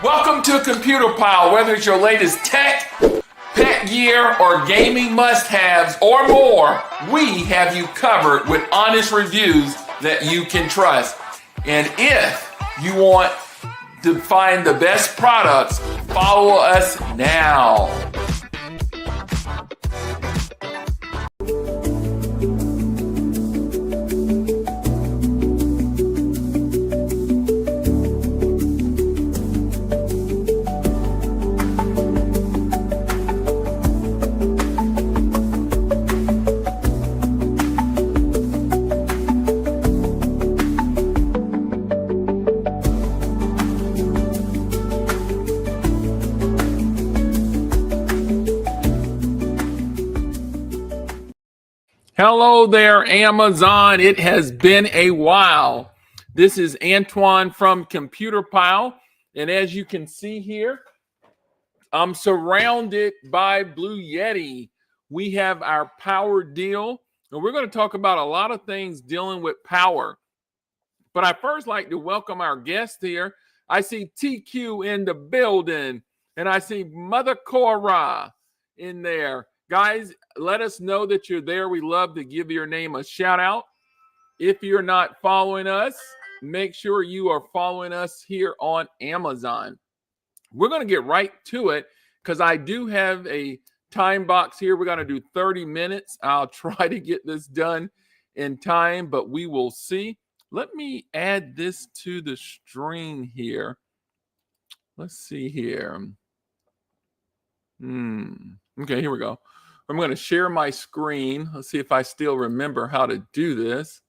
Welcome to Computer Pile. Whether it's your latest tech, pet gear, or gaming must-haves, or more, we have you covered with honest reviews that you can trust. And if you want to find the best products, follow us now. Hello there, Amazon. It has been a while. This is Antoine from Computer Pile. And as you can see here, I'm surrounded by Blue Yeti. We have our power deal, and we're going to talk about a lot of things dealing with power. But I first like to welcome our guest here. I see TQ in the building, and I see Mother Cora in there. Guys, let us know that you're there. We love to give your name a shout out. If you're not following us, make sure you are following us here on Amazon. We're going to get right to it because I do have a time box here. We're going to do 30 minutes. I'll try to get this done in time, but we will see. Let me add this to the stream here. Let's see here. Okay, here we go. I'm going to share my screen. Let's see if I still remember how to do this.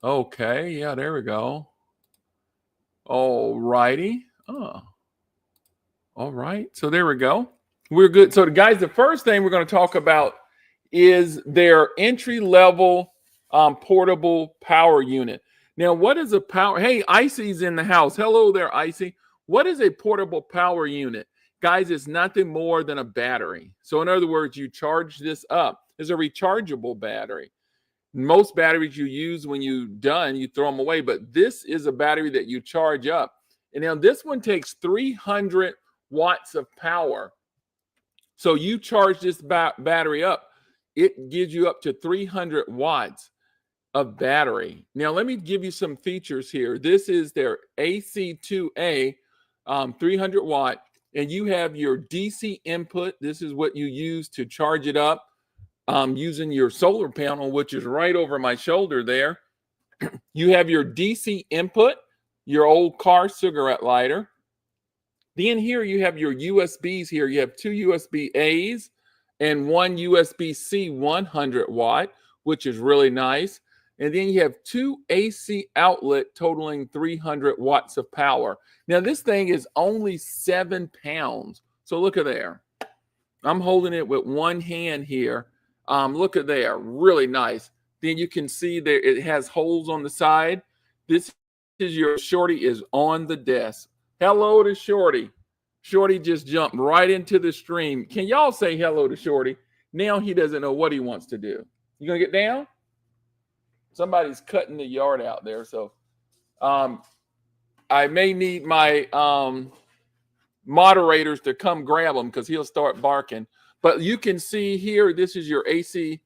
Okay, yeah, there we go. All righty. Oh, all right. So there we go. We're good. So, guys, the first thing we're going to talk about is their entry-level portable power unit. Now, what is a power? Hey, Icy's in the house. Hello there, Icy. What is a portable power unit? Guys, it's nothing more than a battery. So in other words, you charge this up. It's a rechargeable battery. Most batteries you use when you're done, you throw them away. But this is a battery that you charge up. And now this one takes 300 watts of power. So you charge this battery up. It gives you up to 300 watts of battery. Now, let me give you some features here. This is their AC2A 300 watt. And you have your DC input. This is what you use to charge it up using your solar panel, which is right over my shoulder there. You have your DC input, your old car cigarette lighter. Then here you have your USBs here. You have two USB-As and one USB-C 100 watt, which is really nice. And then you have two AC outlet totaling 300 watts of power. Now, this thing is only 7 pounds. So look at there. I'm holding it with one hand here. Look at there. Really nice. Then you can see there it has holes on the side. This is your Shorty is on the desk. Hello to Shorty. Shorty just jumped right into the stream. Can y'all say hello to Shorty? Now he doesn't know what he wants to do. You going to get down? Somebody's cutting the yard out there. So I may need my moderators to come grab him because he'll start barking. But you can see here, this is your AC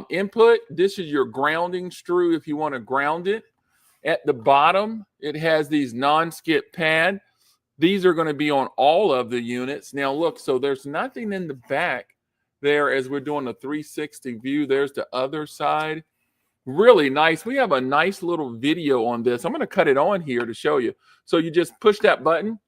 input. This is your grounding screw if you want to ground it. At the bottom, it has these non-skip pad. These are going to be on all of the units. Now, look, so there's nothing in the back there as we're doing a 360 view. There's the other side. Really nice. We have a nice little video on this. I'm going to cut it on here to show you. So you just push that button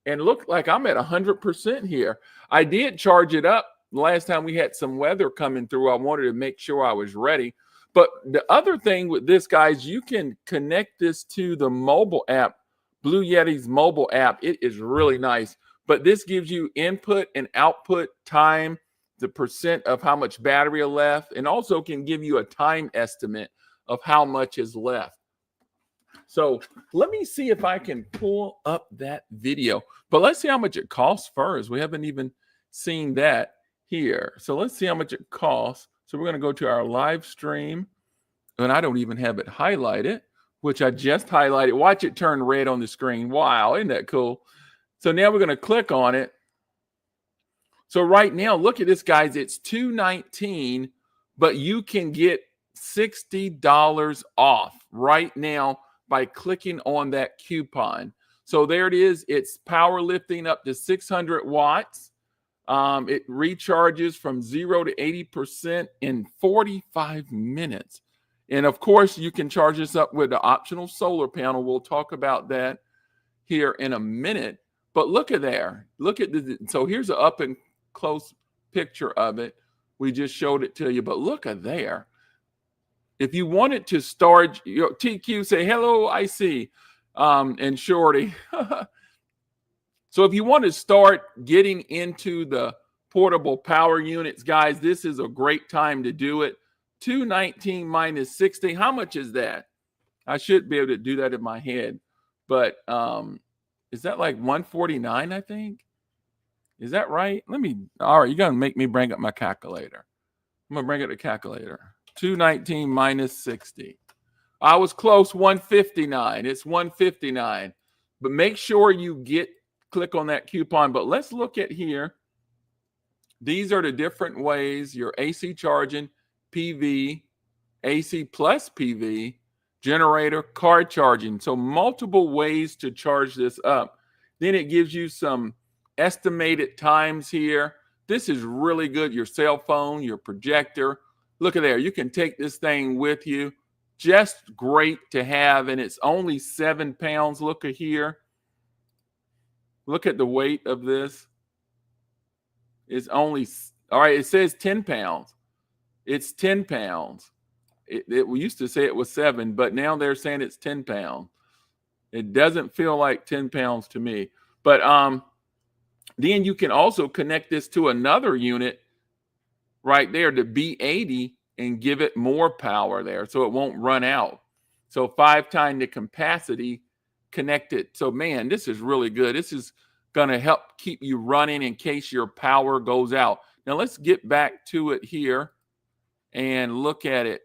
and look like I'm at 100% here. I did charge it up last time we had some weather coming through. I wanted to make sure I was ready. But the other thing with this, guys, you can connect this to the mobile app, Blue Yeti's mobile app. It is really nice. But this gives you input and output time, the percent of how much battery left, and also can give you a time estimate of how much is left. So let me see if I can pull up that video. But let's see how much it costs first. We haven't even seen that here. So let's see how much it costs. So we're going to go to our live stream. And I don't even have it highlighted, which I just highlighted. Watch it turn red on the screen. Wow, isn't that cool? So now we're going to click on it. So right now, look at this, guys. It's $219, but you can get $60 off right now by clicking on that coupon. So there it is. It's powerlifting up to 600 watts. It recharges from 0 to 80% in 45 minutes. And of course, you can charge this up with the optional solar panel. We'll talk about that here in a minute. But look at there. Look at the, so here's an up and close picture of it. We just showed it to you, but look at there. If you wanted to start, your TQ, say hello, I see, and Shorty. So if you want to start getting into the portable power units, guys, this is a great time to do it. 219 minus 60. How much is that? I should be able to do that in my head, but is that like 149, I think? Is that right? All right, you're going to make me bring up my calculator. I'm going to bring up the calculator. 219 minus 60. I was close, 159. It's 159. But make sure you click on that coupon. But let's look at here. These are the different ways: your AC charging, PV, AC plus PV, generator, car charging. So multiple ways to charge this up. Then it gives you some estimated times here. This is really good. Your cell phone, your projector. Look at there. You can take this thing with you. Just great to have. And it's only 7 pounds. Look at here. Look at the weight of this. It's only, all right, it says 10 pounds. It's 10 pounds. We used to say it was 7, but now they're saying it's 10 pounds. It doesn't feel like 10 pounds to me. But then you can also connect this to another unit right there, the B80, and give it more power there so it won't run out. So 5 times the capacity connected. So man, this is really good. This is going to help keep you running in case your power goes out. Now let's get back to it here and look at it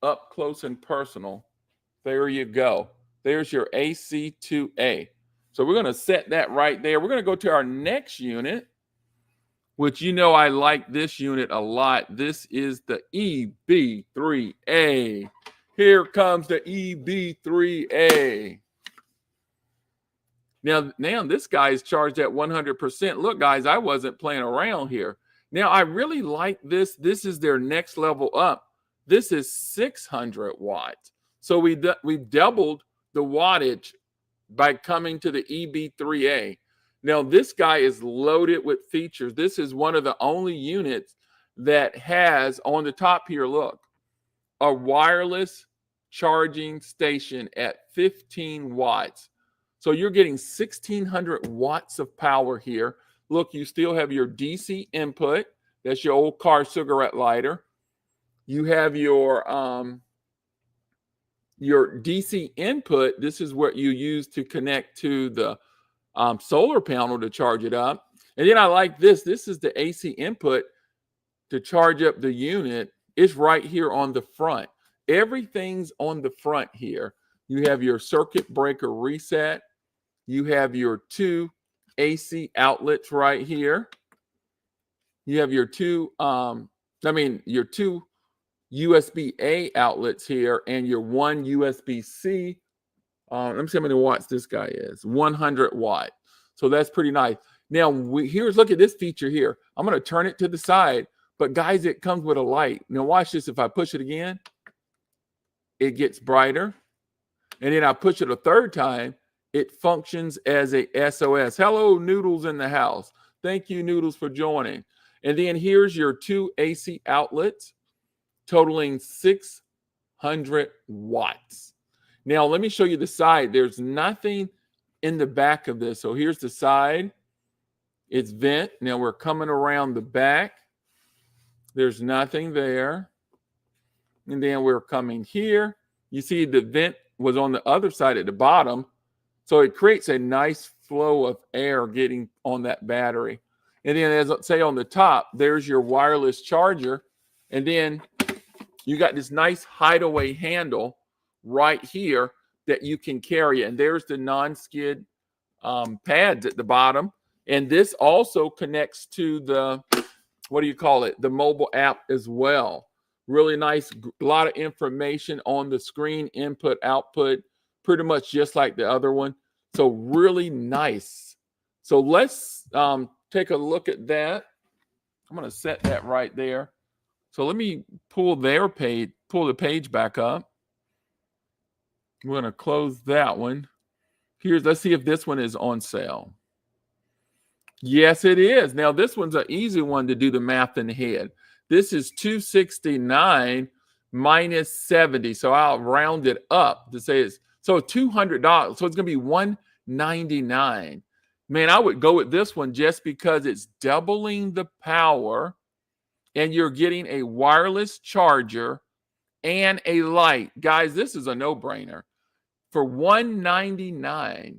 up close and personal. There you go. There's your AC2A. So we're going to set that right there. We're going to go to our next unit, which you know I like this unit a lot. This is the EB3A. Here comes the EB3A. Now this guy is charged at 100%. Look, guys, I wasn't playing around here. Now, I really like this. This is their next level up. This is 600 watts. So we've doubled the wattage by coming to the EB3A. Now, this guy is loaded with features. This is one of the only units that has, on the top here, look, a wireless charging station at 15 watts. So you're getting 1,600 watts of power here. Look, you still have your DC input. That's your old car cigarette lighter. You have your DC input. This is what you use to connect to the solar panel to charge it up. And then I like this. This is the AC input to charge up the unit. It's right here on the front. Everything's on the front here. You have your circuit breaker reset. You have your 2 AC outlets right here. You have your two USB-A outlets here and your 1 USB-C. Let me see how many watts this guy is. 100 watt. So that's pretty nice. Now, look at this feature here. I'm going to turn it to the side. But guys, it comes with a light. Now watch this. If I push it again, it gets brighter. And then I push it a third time, it functions as a SOS. Hello, Noodles in the house. Thank you, Noodles, for joining. And then here's your 2 AC outlets totaling 600 watts. Now, let me show you the side. There's nothing in the back of this. So here's the side. It's vent. Now we're coming around the back. There's nothing there. And then we're coming here. You see the vent was on the other side at the bottom. So it creates a nice flow of air getting on that battery. And then, as I say, on the top, there's your wireless charger. And then you got this nice hideaway handle right here that you can carry. And there's the non-skid pads at the bottom. And this also connects to the, what do you call it? The mobile app as well. Really nice, a lot of information on the screen, input, output, pretty much just like the other one. So really nice. So let's take a look at that. I'm going to set that right there. So let me pull their page, pull the page back up. We're going to close that one. Let's see if this one is on sale. Yes, it is. Now, this one's an easy one to do the math in the head. This is $269 minus 70. So I'll round it up to say it's so $200. So it's going to be $199. Man, I would go with this one just because it's doubling the power and you're getting a wireless charger and a light. Guys, this is a no-brainer for $199.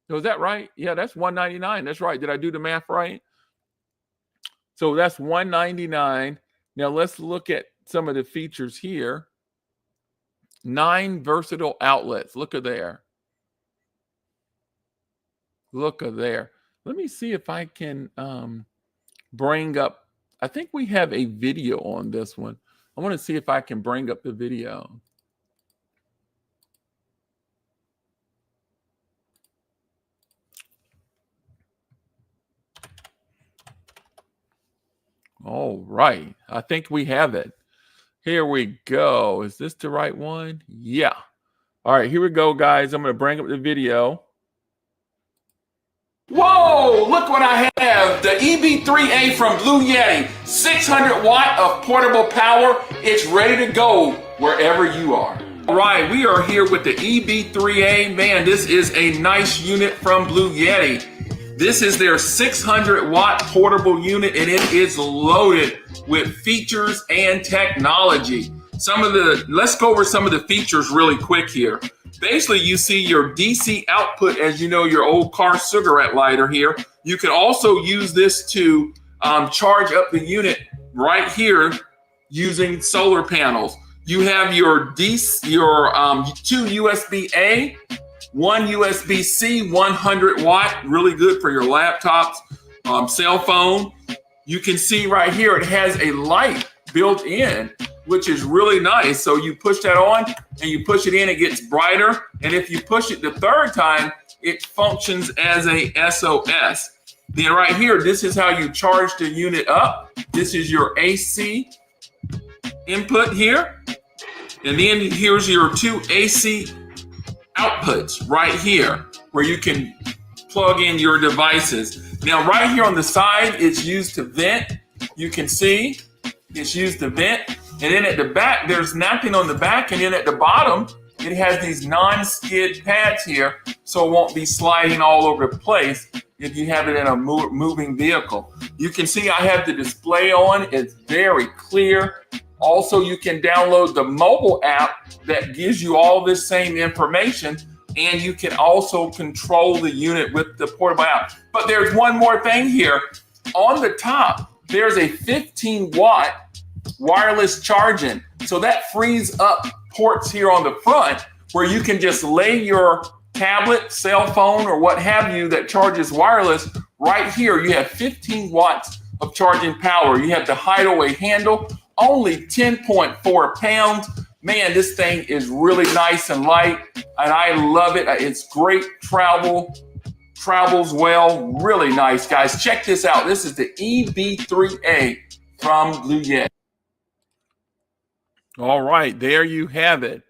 So is that right? Yeah, that's $199. That's right. Did I do the math right? So that's $199. Now let's look at some of the features here. 9 versatile outlets. Look at there. Look at there. Let me see if I can bring up. I think we have a video on this one. I want to see if I can bring up the video. All right. I think we have it. Here we go. Is this the right one? Yeah. All right, here we go, guys. I'm going to bring up the video. Whoa, look what I have. The EB3A from Blue Yeti. 600 watt of portable power. It's ready to go wherever you are. All right, we are here with the EB3A. Man, this is a nice unit from Blue Yeti. This is their 600 watt portable unit, and it is loaded with features and technology. Let's go over some of the features really quick here. Basically, you see your DC output, as you know, your old car cigarette lighter here. You can also use this to charge up the unit right here using solar panels. You have your 2 USB-A, 1 USB-C, 100 watt, really good for your laptops, cell phone. You can see right here, it has a light built in, which is really nice. So you push that on and you push it in, it gets brighter. And if you push it the third time, it functions as a SOS. Then right here, this is how you charge the unit up. This is your AC input here. And then here's your 2 AC outputs right here where you can plug in your devices. Now right here on the side, it's used to vent. You can see it's used to vent. And then at the back, there's nothing on the back. And then at the bottom, it has these non-skid pads here, so it won't be sliding all over the place if you have it in a moving vehicle. You can see I have the display on. It's very clear. Also, you can download the mobile app that gives you all this same information, and you can also control the unit with the portable app. But there's one more thing here. On the top, there's a 15-watt wireless charging. So that frees up ports here on the front where you can just lay your tablet, cell phone, or what have you that charges wireless right here. You have 15 watts of charging power. You have the hideaway handle, only 10.4 pounds. Man, this thing is really nice and light, and I love it. It's great travels well, really nice, guys. Check this out. This is the EB3A from Blue Yeti. All right, there you have it.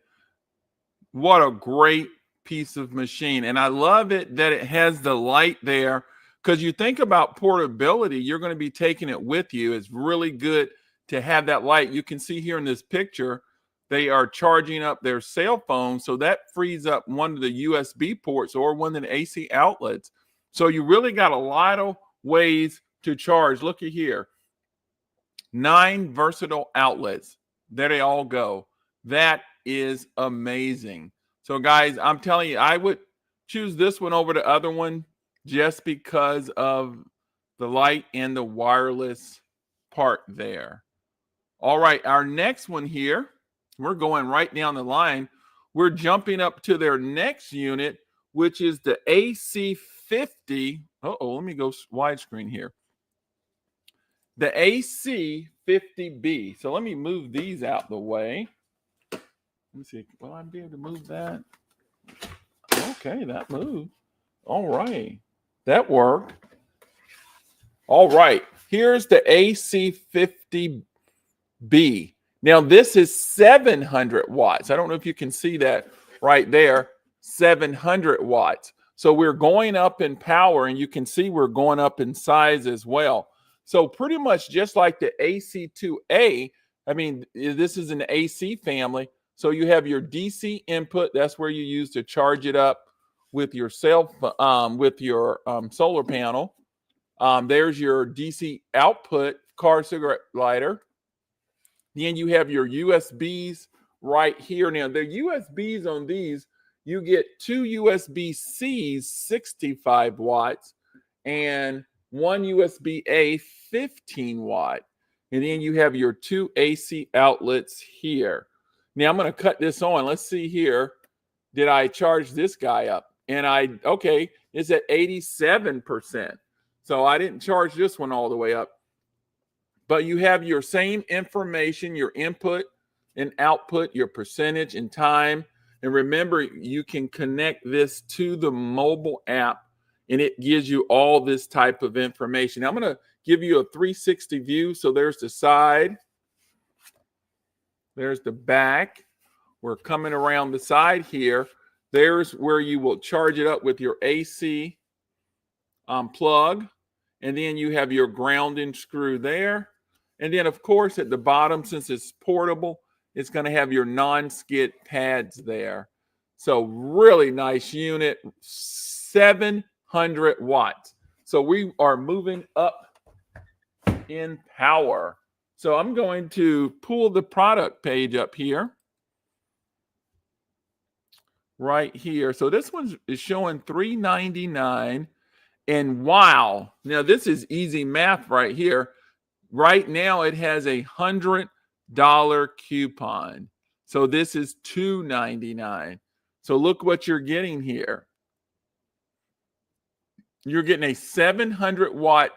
What a great piece of machine. And I love it that it has the light there, because you think about portability, you're going to be taking it with you. It's really good to have that light. You can see here in this picture, they are charging up their cell phone. So that frees up one of the USB ports or one of the AC outlets. So you really got a lot of ways to charge. Look at here. 9 versatile outlets. There they all go. That is amazing. So guys, I'm telling you, I would choose this one over the other one just because of the light and the wireless part there. All right, our next one here, we're going right down the line. We're jumping up to their next unit, which is the AC AC50, let me go widescreen here. The AC50B. So let me move these out the way. Let me see. Will I be able to move that? Okay, that moved. All right. That worked. All right. Here's the AC50B. Now, this is 700 watts. I don't know if you can see that right there. 700 watts. So we're going up in power, and you can see we're going up in size as well. So pretty much just like the AC2A, I mean, this is an AC family. So you have your DC input. That's where you use to charge it up with your solar panel. There's your DC output car cigarette lighter. Then you have your USBs right here. Now, the USBs on these, you get two USB-Cs, 65 watts, and one USB-A, 15 watt. And then you have your two AC outlets here. Now, I'm going to cut this on. Let's see here. Did I charge this guy up? And okay, it's at 87%. So I didn't charge this one all the way up. But you have your same information, your input and output, your percentage and time. And remember, you can connect this to the mobile app, and it gives you all this type of information. Now, I'm going to give you a 360 view. So there's the side. There's the back. We're coming around the side here. There's where you will charge it up with your AC plug. And then you have your grounding screw there. And then, of course, at the bottom, since it's portable, it's going to have your non-skid pads there. So really nice unit, 700 watts. So we are moving up in power. So I'm going to pull the product page up here. Right here. So this one is showing $399. And wow, now this is easy math right here. Right now it has a $100 coupon. So this is $299. So look what you're getting here. You're getting a 700 watt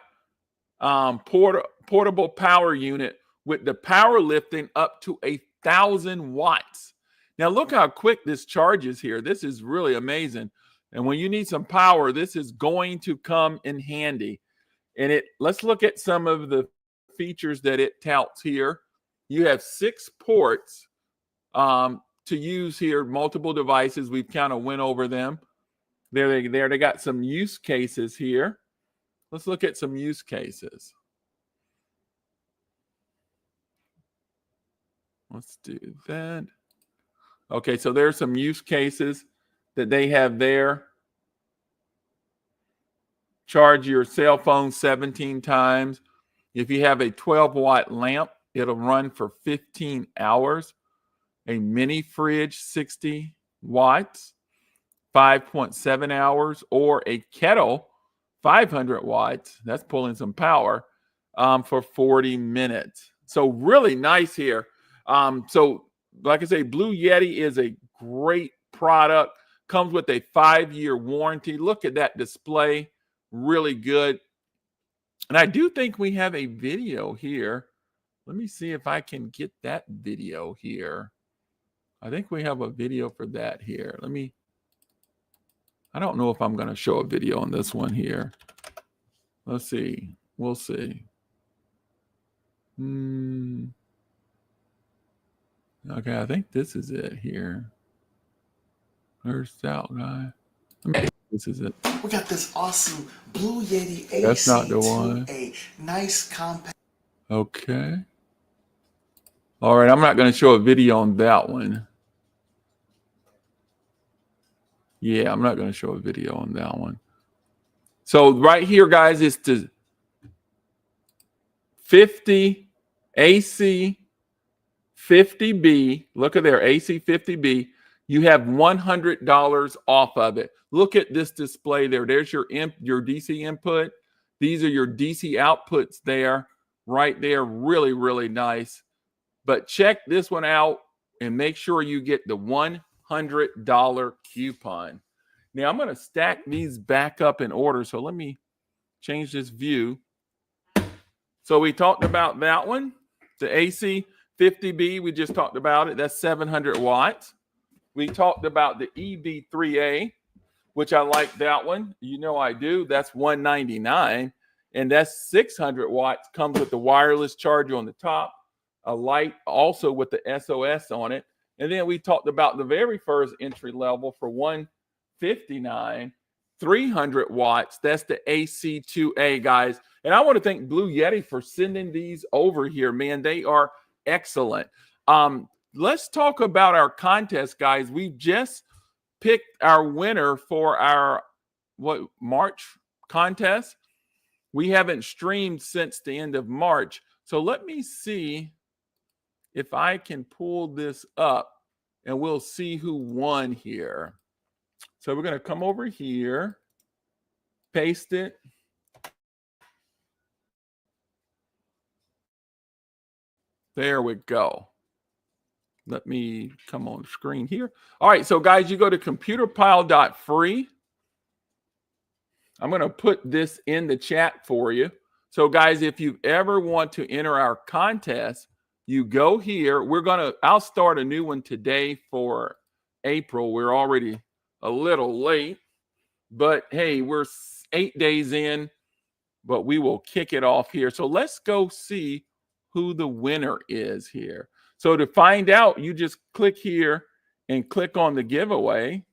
portable power unit with the power lifting up to 1,000 watts. Now look how quick this charges here. This is really amazing. And when you need some power, this is going to come in handy. And let's look at some of the features that it touts here. You have 6 ports to use here, multiple devices. We've kind of went over them. They got some use cases here. Let's look at some use cases. Let's do that. Okay, so there's some use cases that they have there. Charge your cell phone 17 times. If you have a 12-watt lamp, it'll run for 15 hours. A mini fridge, 60 watts, 5.7 hours. Or a kettle, 500 watts. That's pulling some power for 40 minutes. So really nice here. So like I say, Blue Yeti is a great product. Comes with a 5-year warranty. Look at that display. Really good. And I do think we have a video here. Let me see if I can get that video here. I think we have a video for that here. I don't know if I'm going to show a video on this one here. Let's see. We'll see. Okay, I think this is it here. There's that guy. This is it. We got this awesome Blue Yeti AC. That's not the one. A nice compact. Okay. All right, I'm not going to show a video on that one. Yeah, I'm not going to show a video on that one. So right here, guys, is the 50 AC 50B. Look at there, AC 50B. You have $100 off of it. Look at this display there. There's your DC input. These are your DC outputs there, right there. Really, really nice. But check this one out and make sure you get the $100 coupon. Now I'm going to stack these back up in order. So let me change this view. So we talked about that one, the AC 50B. We just talked about it. That's 700 watts. We talked about the EB3A, which I like that one. You know I do. That's $199, and that's 600 watts. Comes with the wireless charger on the top, a light also with the SOS on it. And then we talked about the very first entry level for $159, 300 watts. That's the AC2A, guys. And I want to thank Blue Yeti for sending these over here, man. They are excellent. Let's talk about our contest, guys. We've just picked our winner for our March contest. We haven't streamed since the end of March. So let me see if I can pull this up and we'll see who won here. So we're going to come over here, paste it. There we go. Let me come on screen here. All right, so guys, you go to computerpile.free. I'm going to put this in the chat for you. So guys, if you ever want to enter our contest, you go here. I'll start a new one today for April. We're already a little late, but hey, we're 8 days in, but we will kick it off here. So let's go see who the winner is here. So to find out, you just click here and click on the giveaway.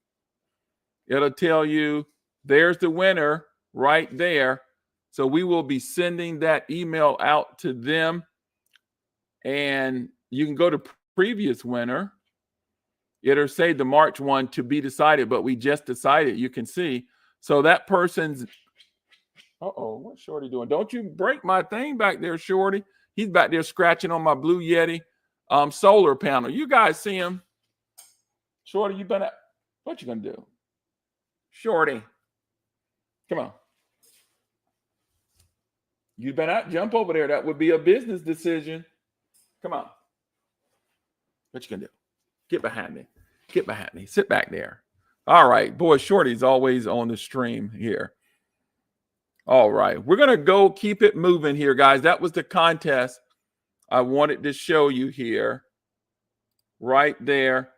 It'll tell you there's the winner right there. So we will be sending that email out to them. And you can go to previous winner. It'll say the March one to be decided, but we just decided, you can see. So that person's, what's Shorty doing? Don't you break my thing back there, Shorty. He's back there scratching on my Blue Yeti solar panel. You guys see him? Shorty, you better, what you gonna do? Shorty, come on. You better not jump over there. That would be a business decision. Come on. What you gonna do? Get behind me. Get behind me. Sit back there. All right. Boy, Shorty's always on the stream here. All right. We're going to go keep it moving here, guys. That was the contest I wanted to show you here. Right there.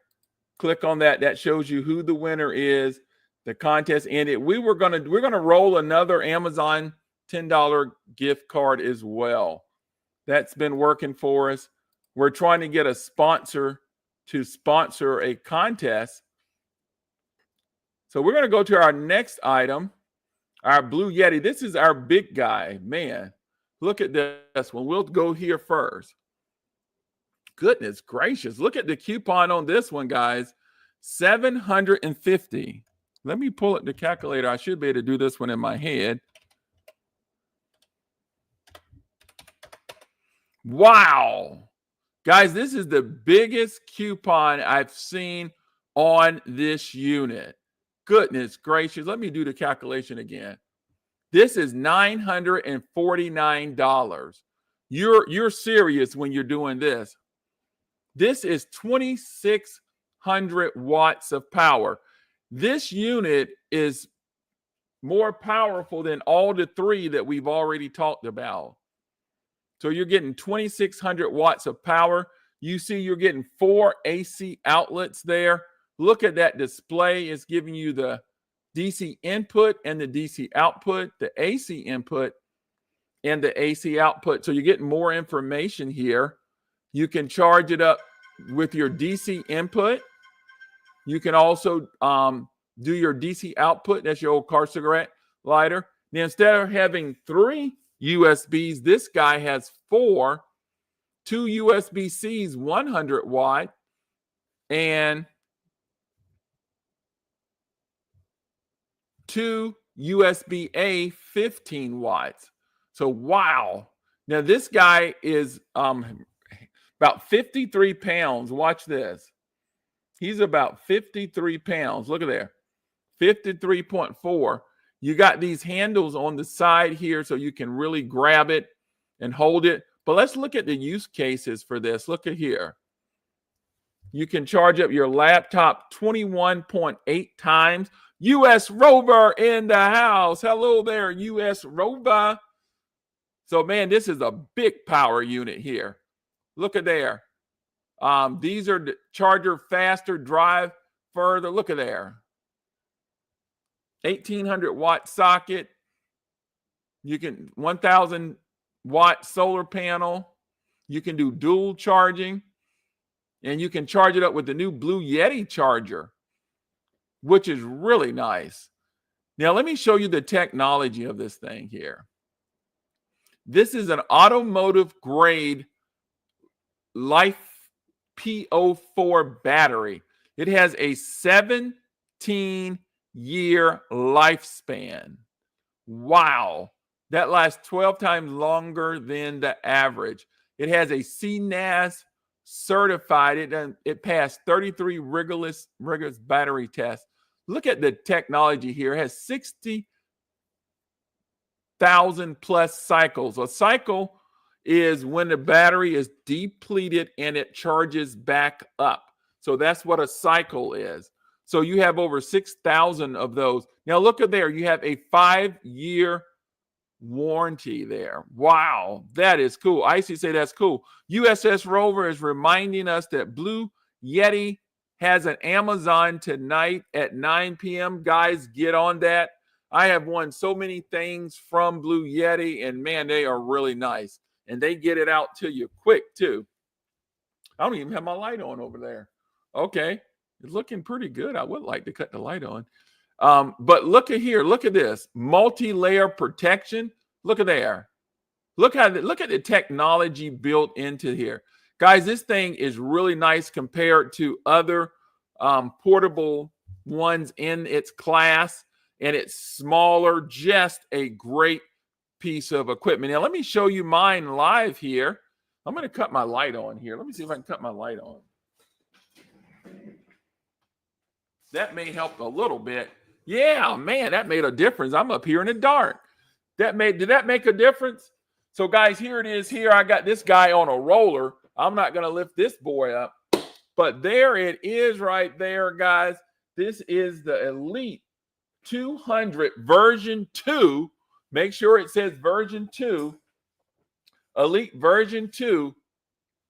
Click on that. That shows you who the winner is. The contest ended. We're going to roll another Amazon $10 gift card as well. That's been working for us. We're trying to get a sponsor to sponsor a contest. So we're going to go to our next item, our Blue Yeti. This is our big guy. Man, look at this one. We'll go here first. Goodness gracious. Look at the coupon on this one, guys. $750. Let me pull up the calculator. I should be able to do this one in my head. Wow. Guys, this is the biggest coupon I've seen on this unit. Goodness gracious. Let me do the calculation again. This is $949. You're serious when you're doing this. This is 2,600 watts of power. This unit is more powerful than all the three that we've already talked about. So you're getting 2,600 watts of power. You see you're getting 4 AC outlets there. Look at that display. It's giving you the DC input and the DC output, the AC input and the AC output. So you're getting more information here. You can charge it up with your DC input. You can also do your DC output. That's your old car cigarette lighter. Now, instead of having 3 USBs, this guy has 4, 2 USB-Cs, 100 watt, and 2 USB-A, 15 watts. So, wow. Now, this guy is about 53 pounds. Watch this. He's about 53 pounds. Look at there. 53.4. You got these handles on the side here so you can really grab it and hold it. But let's look at the use cases for this. Look at here. You can charge up your laptop 21.8 times. US Rover in the house. Hello there, US Rover. So, man, this is a big power unit here. Look at there. These are the charger faster, drive further. Look at there. 1800 watt socket. You can 1000 watt solar panel. You can do dual charging. And you can charge it up with the new Blue Yeti charger, which is really nice. Now, let me show you the technology of this thing here. This is an automotive grade Life P04 battery. It has a 17-year lifespan. Wow. That lasts 12 times longer than the average. It has a CNAS certified. It passed 33 rigorous battery tests. Look at the technology here. It has 60,000 plus cycles. A cycle is when the battery is depleted and it charges back up. So that's what a cycle is. So you have over 6,000 of those. Now look at there. You have a 5-year warranty there. Wow, that is cool. I used to say that's cool. USS Rover is reminding us that Blue Yeti has an Amazon tonight at 9 p.m. Guys, get on that. I have won so many things from Blue Yeti, and man, they are really nice. And they get it out to you quick, too. I don't even have my light on over there. Okay, it's looking pretty good. I would like to cut the light on. But look at here. Look at this. Multi-layer protection. Look at there. Look at the technology built into here. Guys, this thing is really nice compared to other portable ones in its class. And it's smaller. Just a great piece of equipment. Now, let me show you mine live here. I'm going to cut my light on here. Let me see if I can cut my light on. That may help a little bit. Yeah, man, that made a difference. I'm up here in the dark. Did that make a difference? So, guys, here it is. Here I got this guy on a roller. I'm not going to lift this boy up. But there it is right there, guys. This is the Elite 200 version 2. Make sure it says version 2. Elite version 2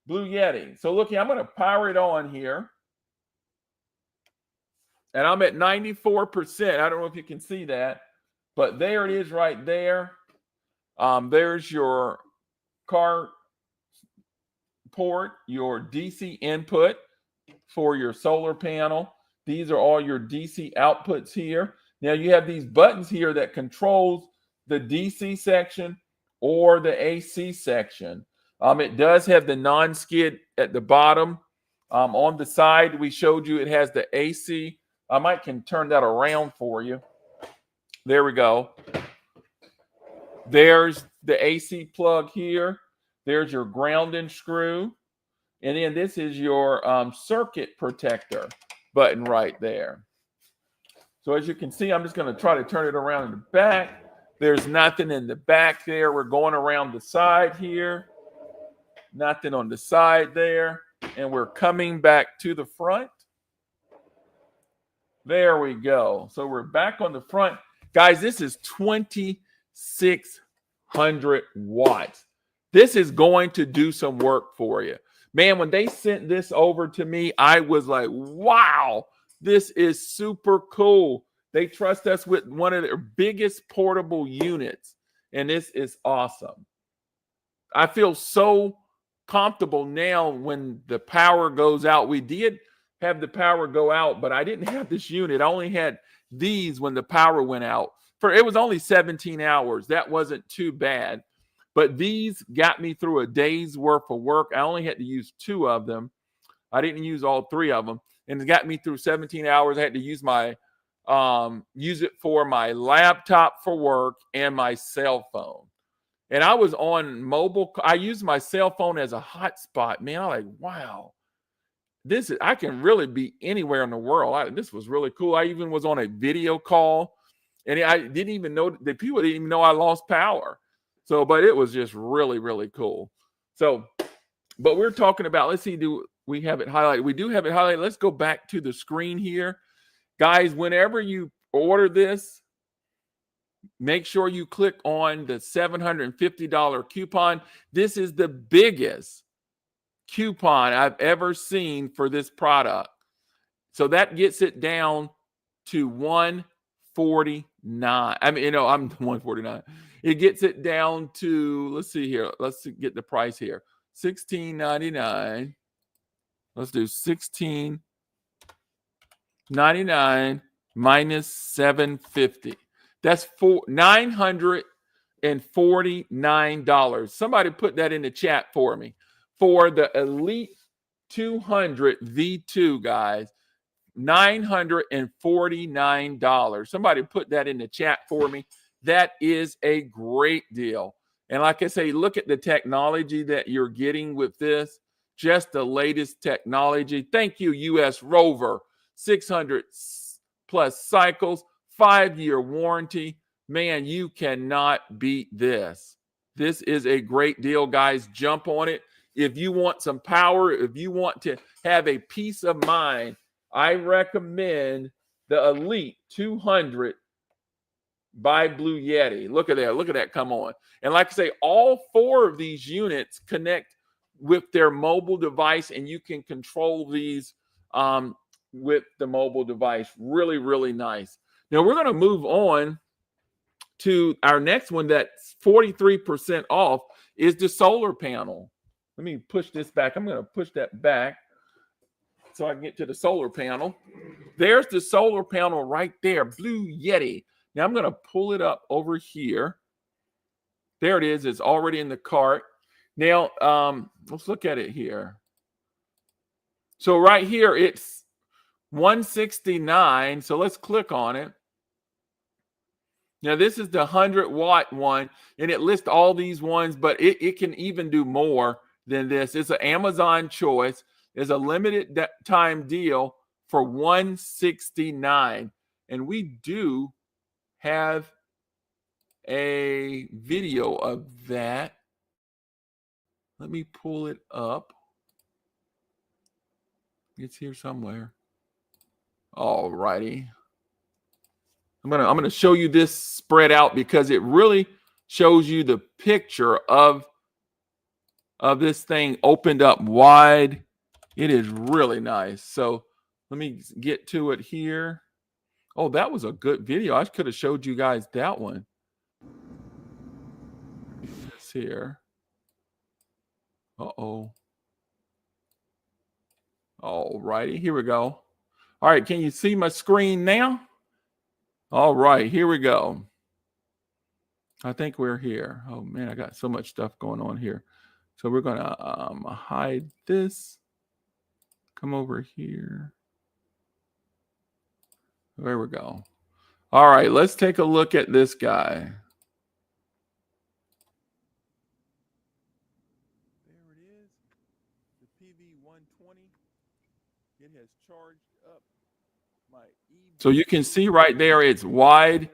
Blue Yeti. So look here, I'm going to power it on here. And I'm at 94%. I don't know if you can see that. But there it is right there. There's your car port, your DC input for your solar panel. These are all your DC outputs here. Now you have these buttons here that controls the DC section or the AC section. It does have the non-skid at the bottom. On the side, we showed you it has the AC. I can turn that around for you. There we go. There's the AC plug here. There's your grounding screw. And then this is your circuit protector button right there. So as you can see, I'm just going to try to turn it around in the back. There's nothing in the back there. We're going around the side here. Nothing on the side there. And we're coming back to the front. There we go. So we're back on the front. Guys, this is 2,600 watts. This is going to do some work for you. Man, when they sent this over to me, I was like, wow, this is super cool. They trust us with one of their biggest portable units, and this is awesome. I feel so comfortable now when the power goes out. We did have the power go out, but I didn't have this unit. I only had these when the power went out. It was only 17 hours. That wasn't too bad. But these got me through a day's worth of work. I only had to use 2 of them. I didn't use all 3 of them. And it got me through 17 hours. I had to use it for my laptop for work and my cell phone. And I was on mobile. I used my cell phone as a hotspot. Man, I'm like, wow. I can really be anywhere in the world. This was really cool. I even was on a video call. And I didn't even know, the people didn't even know I lost power. So, but it was just really, really cool. So, but we're talking about, let's see, we have it highlighted. We do have it highlighted. Let's go back to the screen here. Guys, whenever you order this, make sure you click on the $750 coupon. This is the biggest coupon I've ever seen for this product. So that gets it down to $149. I mean, I'm $149. It gets it down to, let's see here. Let's get the price here. $16.99. Let's do $16.99 minus $750. That's $949. Somebody put that in the chat for me. For the Elite 200 V2, guys, $949. Somebody put that in the chat for me. That is a great deal. And like I say, look at the technology that you're getting with this. Just the latest technology. Thank you, US Rover. 600 plus cycles, 5-year warranty. Man, you cannot beat this. This is a great deal, guys. Jump on it. If you want some power, if you want to have a peace of mind, I recommend the Elite 200 by Blue Yeti. Look at that. Look at that come on. And like I say, all 4 of these units connect with their mobile device, and you can control these with the mobile device. Really, really nice. Now we're going to move on to our next one that's 43% off is the solar panel. Let me push this back. I'm going to push that back so I can get to the solar panel. There's the solar panel right there, Blue Yeti. Now I'm going to pull it up over here. There it is. It's already in the cart. Now, let's look at it here. So right here, it's $169. So let's click on it. Now, this is the 100-watt one, and it lists all these ones, but it can even do more than this. It's an Amazon choice. It's a limited time deal for $169. And we do have a video of that. Let me pull it up. It's here somewhere. All righty. I'm gonna show you this spread out because it really shows you the picture of this thing opened up wide. It is really nice. So let me get to it here. Oh, that was a good video. I could have showed you guys that one. This here. Uh-oh. All righty, here we go. All right, can you see my screen now? All right, here we go. I think we're here. Oh, man, I got so much stuff going on here. So we're going to hide this. Come over here. There we go. All right, let's take a look at this guy. There it is. The PV120. It has charged up my EV. So you can see right there, it's wide.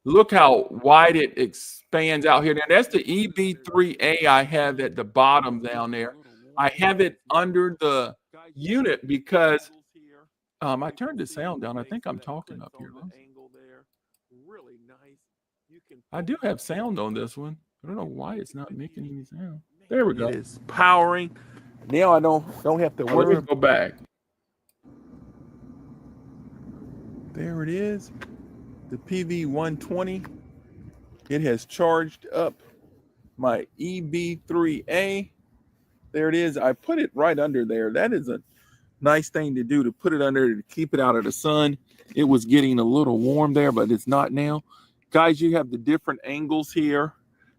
Look how wide it expands out here. Now, that's the EV3A I have at the bottom down there. I have it under the unit because I turned the sound down. I think I'm talking up here. I do have sound on this one. I don't know why it's not making any sound. There we go. It is powering. Now I don't have to worry. Let's go back. There it is. The PV120. It has charged up my EV3A. There it is. I put it right under there. That is a nice thing to do, to put it under to keep it out of the sun. It was getting a little warm there, but it's not now. Guys, you have the different angles here.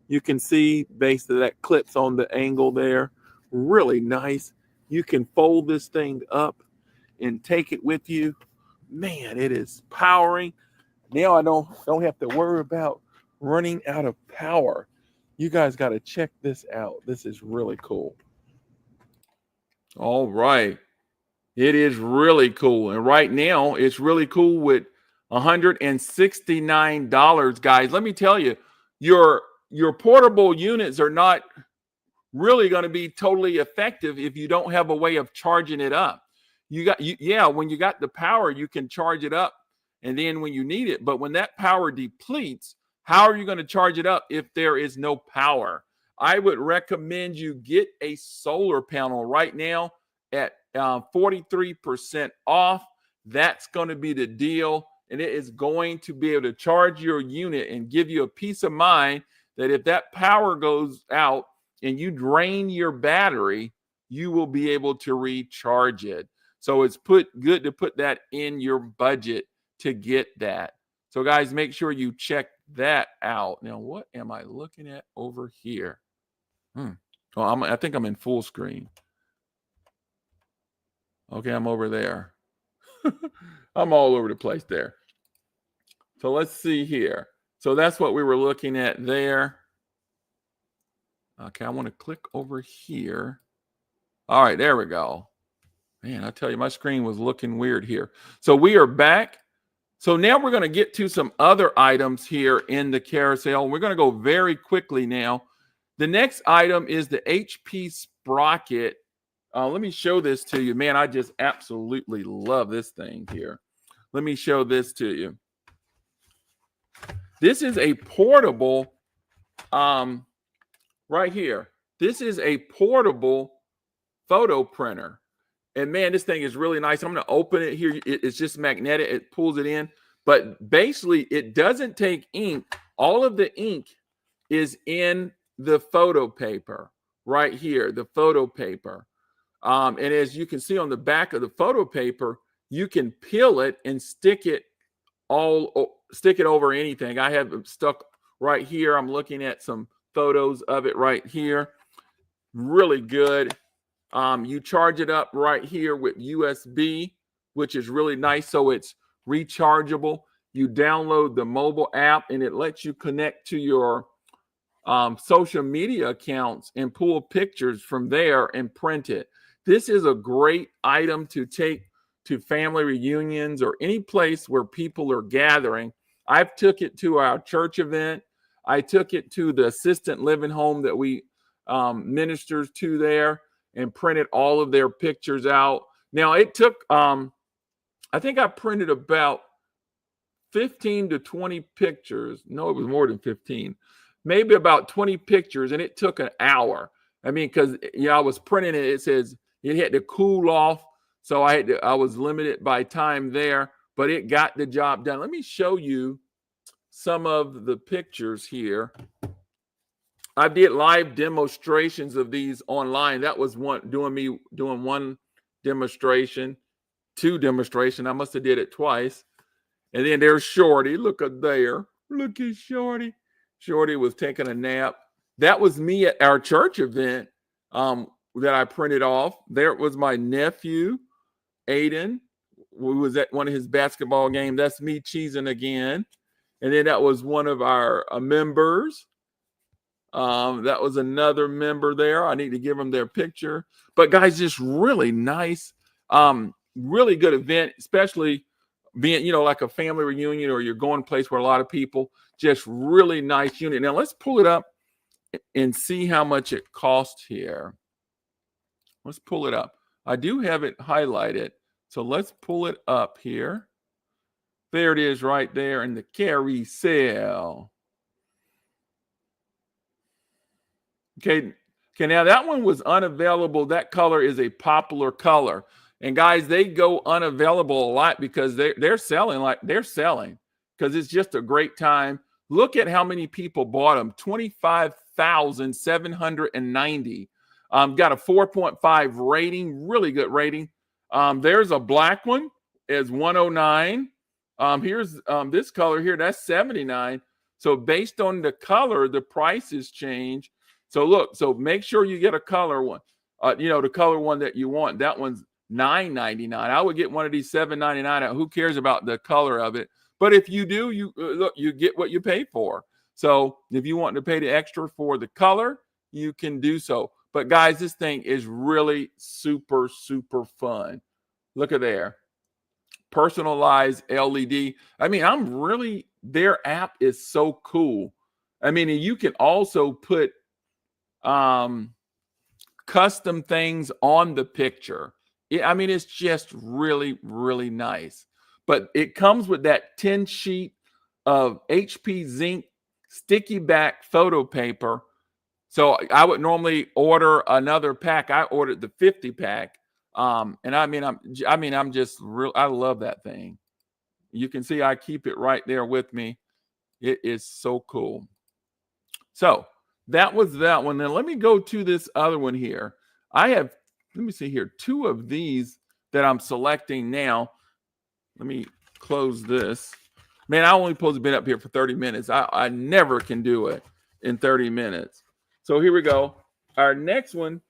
You can see basically that clips on the angle there. Really nice. You can fold this thing up and take it with you. Man, it is powering. Now I don't have to worry about running out of power. You guys got to check this out. This is really cool. All right. It is really cool. And right now, it's really cool with $169, guys. Let me tell you, your portable units are not really going to be totally effective if you don't have a way of charging it up. When you got the power, you can charge it up, and then when you need it. But when that power depletes, how are you going to charge it up if there is no power? I would recommend you get a solar panel right now at 43% off. That's going to be the deal, and it is going to be able to charge your unit and give you a peace of mind that if that power goes out and you drain your battery, you will be able to recharge it. So it's good to put that in your budget to get that. So guys, make sure you check that out. Now, what am I looking at over here? Oh, I think I'm in full screen. Okay, I'm over there. I'm all over the place there. So let's see here. So that's what we were looking at there. Okay, I want to click over here. All right, there we go. Man, I tell you, my screen was looking weird here. So we are back. So now we're going to get to some other items here in the carousel. We're going to go very quickly now. The next item is the HP Sprocket. Let me show this to you. Man, I just absolutely love this thing here. Let me show this to you. This is a portable, right here. This is a portable photo printer. And man, this thing is really nice. I'm going to open it here. It's just magnetic. It pulls it in. But basically, it doesn't take ink. All of the ink is in the photo paper right here, the photo paper. And as you can see on the back of the photo paper, you can peel it and stick it over anything. I have it stuck right here. I'm looking at some photos of it right here. Really good. You charge it up right here with USB, which is really nice. So it's rechargeable. You download the mobile app and it lets you connect to your social media accounts and pull pictures from there and print it. This is a great item to take to family reunions or any place where people are gathering. I've took it to our church event. I took it to the assistant living home that we ministers to there and printed all of their pictures out. Now it took, I think I printed about 15 to 20 pictures. No, it was more than 15, maybe about 20 pictures. And it took an hour. I mean, cause I was printing it. It says it had to cool off. So I was limited by time there, but it got the job done. Let me show you some of the pictures here. I did live demonstrations of these online. That was doing one demonstration, two demonstration. I must have did it twice. And then there's Shorty. Look at there. Look at Shorty. Shorty was taking a nap. That was me at our church event that I printed off. There was my nephew, Aiden, who was at one of his basketball games. That's me cheesing again. And then that was one of our members. That was another member there. I need to give them their picture. But guys, just really nice, really good event, especially being, like a family reunion or you're going to a place where a lot of people, just really nice unit. Now let's pull it up and see how much it costs here. Let's pull it up. I do have it highlighted. So let's pull it up here. There it is right there in the carousel. Okay, now that one was unavailable. That color is a popular color. And guys, they go unavailable a lot because they're selling because it's just a great time. Look at how many people bought them. 25,790. Got a 4.5 rating, really good rating. There's a black one, is 109. Here's this color here, that's 79. So based on the color, the prices change. So look, so make sure you get a color one. The color one that you want. That one's $9.99. I would get one of these $7.99. Who cares about the color of it? But if you do, you get what you pay for. So if you want to pay the extra for the color, you can do so. But guys, this thing is really super, super fun. Look at there. Personalized LED. I mean, their app is so cool. I mean, and you can also put custom things on the picture. I mean, it's just really, really nice. But it comes with that 10 sheet of HP Zinc sticky back photo paper. So I would normally order another pack. I ordered the 50 pack. And I'm just real. I love that thing. You can see I keep it right there with me. It is so cool. So that was that one. Then let me go to this other one here. I have, let me see here, 2 of these that I'm selecting now. Let me close this. Man, I only supposed to be up here for 30 minutes. I never can do it in 30 minutes. So here we go. Our next one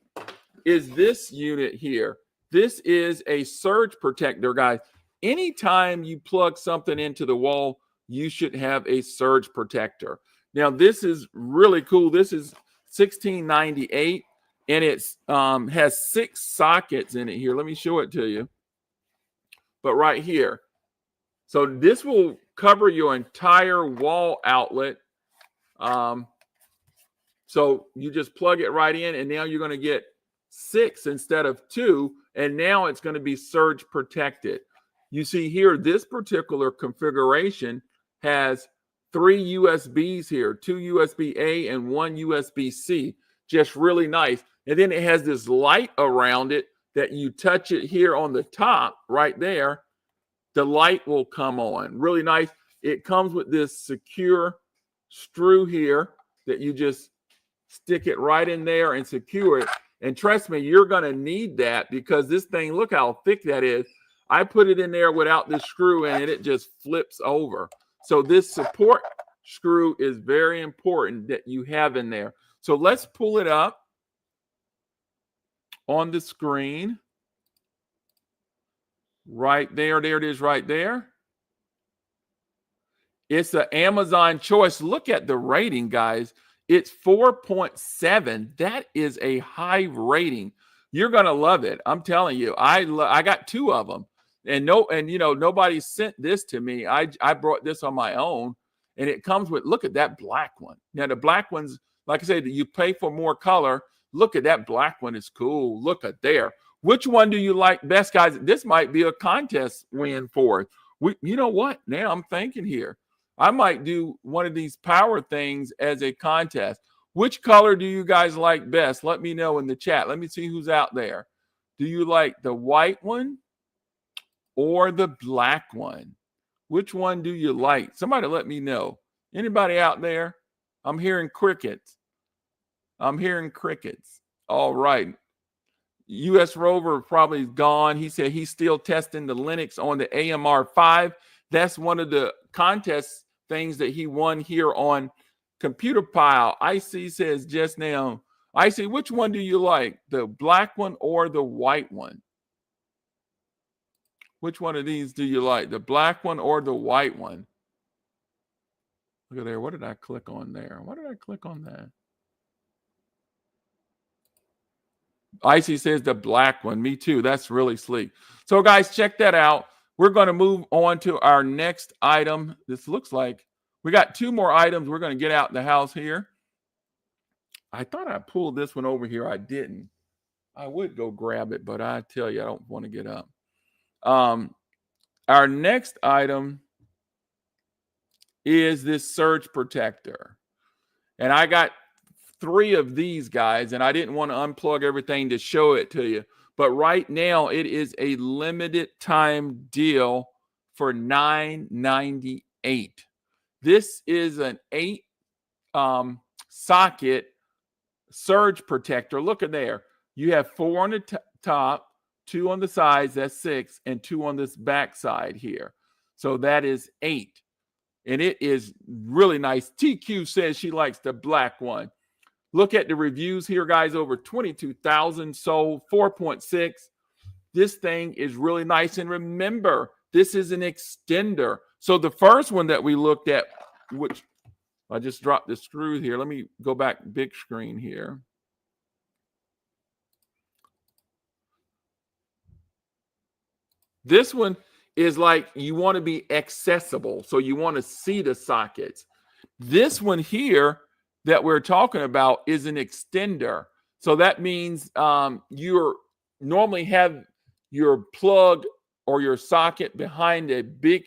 is this unit here. This is a surge protector, guys. Anytime you plug something into the wall, you should have a surge protector. Now, this is really cool. This is 1698, and it's has 6 sockets in it here. Let me show it to you. But right here. So this will cover your entire wall outlet. So you just plug it right in, and now you're going to get 6 instead of 2, and now it's going to be surge protected. You see here, this particular configuration has 3 USBs here, 2 USB-A and 1 USB-C. Just really nice. And then it has this light around it that you touch it here on the top right there. The light will come on. Really nice. It comes with this secure screw here that you just stick it right in there and secure it. And trust me, you're going to need that because this thing, look how thick that is. I put it in there without this screw in it. It just flips over. So this support screw is very important that you have in there. So let's pull it up on the screen. Right there. There it is right there. It's an Amazon choice. Look at the rating, guys. It's 4.7. That is a high rating. You're going to love it. I'm telling you. I got 2 of them. And nobody sent this to me. I brought this on my own. And it comes with, look at that black one. Now, the black ones, like I said, you pay for more color. Look at that black one. It's cool. Look at there. Which one do you like best, guys? This might be a contest win for us. You know what? Now I'm thinking here. I might do one of these power things as a contest. Which color do you guys like best? Let me know in the chat. Let me see who's out there. Do you like the white one or the black one? Which one do you like? Somebody let me know. Anybody out there? I'm hearing crickets. I'm hearing crickets. All right. U.S. Rover probably gone. He said he's still testing the Linux on the AMR 5. That's one of the contest things that he won here on Computer Pile. IC says just now, IC, which one do you like? The black one or the white one? Which one of these do you like? The black one or the white one? Look at there. What did I click on there? Why did I click on that? Icy says the black one. Me too. That's really sleek. So, guys, check that out. We're going to move on to our next item. This looks like we got 2 more items. We're going to get out the house here. I thought I pulled this one over here. I didn't. I would go grab it, but I tell you, I don't want to get up. Our next item is this surge protector. And I got 3 of these, guys, and I didn't want to unplug everything to show it to you. But right now, it is a limited time deal for $9.98. This is an 8 socket surge protector. Look at there. You have 4 on the top, 2 on the sides, that's 6, and 2 on this back side here. So that is 8. And it is really nice. TQ says she likes the black one. Look at the reviews here, guys. Over 22,000 sold, 4.6. This thing is really nice. And remember, this is an extender. So the first one that we looked at, which I just dropped the screw here. Let me go back big screen here. This one is like you want to be accessible. So you want to see the sockets. This one here that we're talking about is an extender. So that means you're normally have your plug or your socket behind a big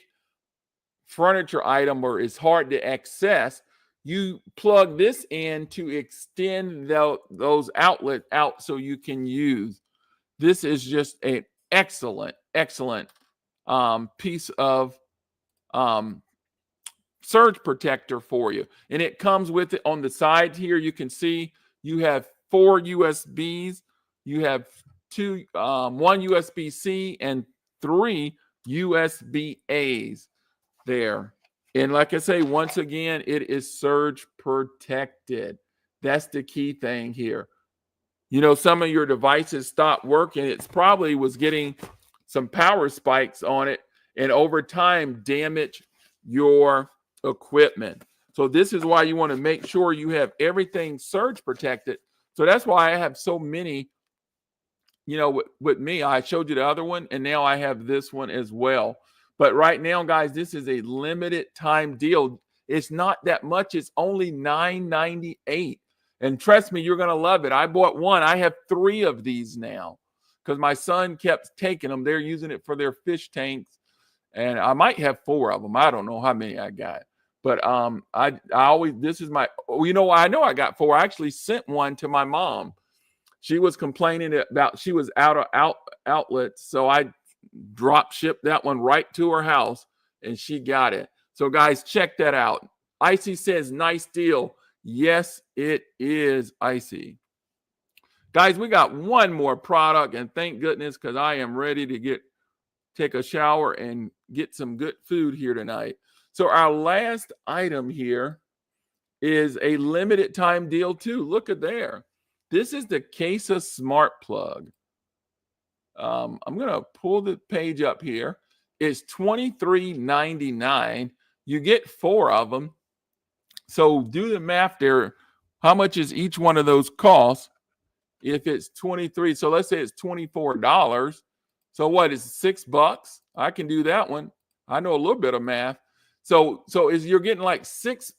furniture item where it's hard to access. You plug this in to extend those outlets out so you can use. This is just an excellent piece of surge protector for you. And it comes with it on the side here. You can see you have 4 USBs. You have one USB-C and 3 USB-A's there. And like I say, once again, it is surge protected. That's the key thing here. You know, some of your devices stopped working. It's probably was getting some power spikes on it, and over time damage your equipment. So this is why you want to make sure you have everything surge protected. So that's why I have so many. You know, with me, I showed you the other one, and now I have this one as well. But right now, guys, this is a limited time deal. It's not that much. It's only $9.98. And trust me, you're going to love it. I bought one. I have 3 of these now because my son kept taking them. They're using it for their fish tanks. And I might have 4 of them. I don't know how many I got. But I always, this is my, you know, I know I got 4. I actually sent one to my mom. She was complaining about she was out of outlets. So I drop shipped that one right to her house and she got it. So guys, check that out. Icy says, nice deal. Yes, it is, Icy. Guys, we got one more product, and thank goodness, because I am ready to take a shower and get some good food here tonight. So our last item here is a limited time deal too. Look at there. This is the Kesa Smart Plug. I'm going to pull the page up here. It's $23.99. You get 4 of them. So do the math there. How much is each one of those cost? If it's 23, so let's say it's $24. So what is $6? I can do that one. I know a little bit of math. So you're getting like $6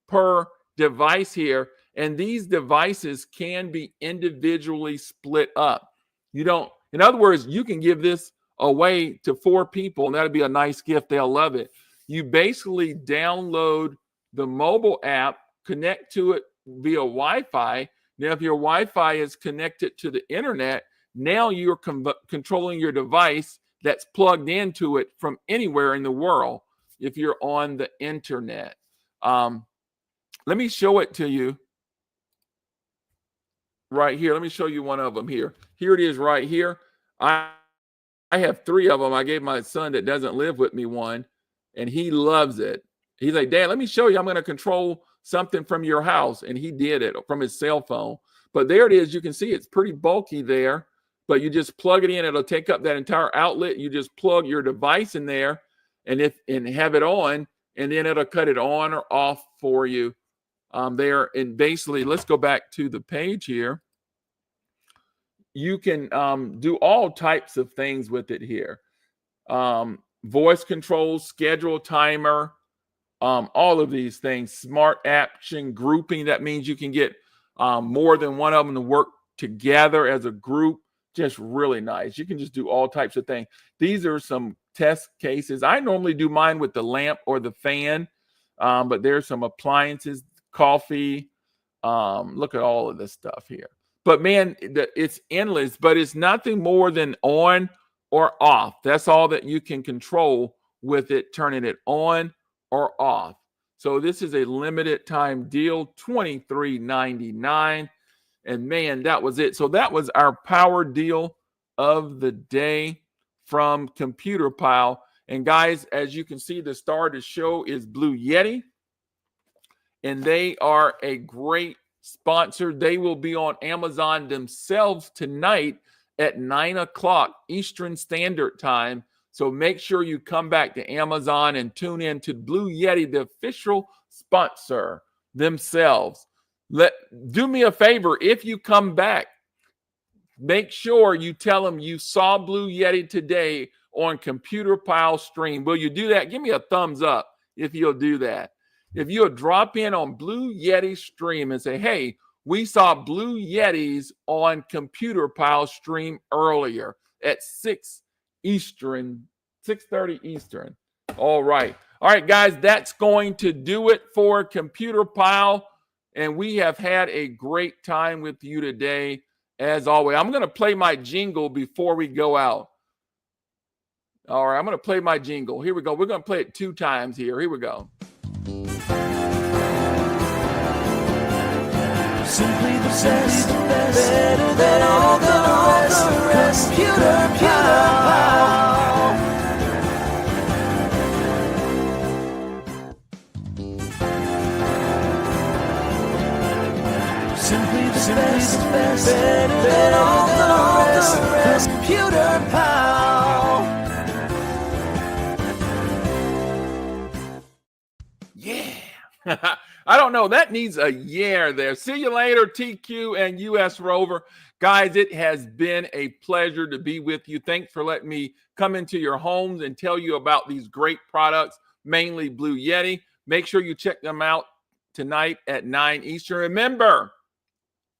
per device here. And these devices can be individually split up. You don't, in other words, you can give this away to 4 people, and that'd be a nice gift. They'll love it. You basically download the mobile app, connect to it via Wi-Fi. Now, if your Wi-Fi is connected to the internet, now you're controlling your device that's plugged into it from anywhere in the world if you're on the internet. Let me show it to you right here. Let me show you one of them here. Here it is right here. I have 3 of them. I gave my son that doesn't live with me one, and he loves it. He's like, Dad, let me show you. I'm going to control something from your house. And he did it from his cell phone. But there it is. You can see it's pretty bulky there. But you just plug it in. It'll take up that entire outlet. You just plug your device in there and have it on. And then it'll cut it on or off for you there. And basically, let's go back to the page here. You can do all types of things with it here. Voice control, schedule timer, all of these things. Smart action grouping. That means you can get more than one of them to work together as a group. Just really nice. You can just do all types of things. These are some test cases. I normally do mine with the lamp or the fan, but there's some appliances, coffee. Look at all of this stuff here. But man, it's endless, but it's nothing more than on or off. That's all that you can control with it, turning it on or off. So this is a limited time deal, $23.99. And man, that was it. So that was our power deal of the day from Computer Pile. And guys, as you can see, the star of the show is Blue Yeti. And they are a great sponsor. They will be on Amazon themselves tonight at 9 o'clock Eastern Standard Time. So make sure you come back to Amazon and tune in to Blue Yeti, the official sponsor themselves. Do me a favor. If you come back, make sure you tell them you saw Blue Yeti today on Computer Pile Stream. Will you do that? Give me a thumbs up if you'll do that. If you'll drop in on Blue Yeti Stream and say, hey, We saw Blue Yetis on Computer Pile stream earlier at 6 Eastern, 6:30 Eastern. All right. All right, guys, that's going to do it for Computer Pile. And we have had a great time with you today, as always. I'm going to play my jingle before we go out. All right, I'm going to play my jingle. Here we go. We're going to play it 2 times here. Here we go. Simply the best, better than all the rest. Computer Pal. Simply the best, better than all the rest. Computer Pal. Yeah. I don't know. That needs a yeah there. See you later, TQ and US Rover. Guys, it has been a pleasure to be with you. Thanks for letting me come into your homes and tell you about these great products, mainly Blue Yeti. Make sure you check them out tonight at 9 Eastern. Remember,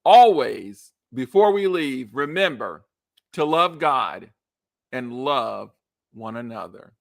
always, before we leave, remember to love God and love one another.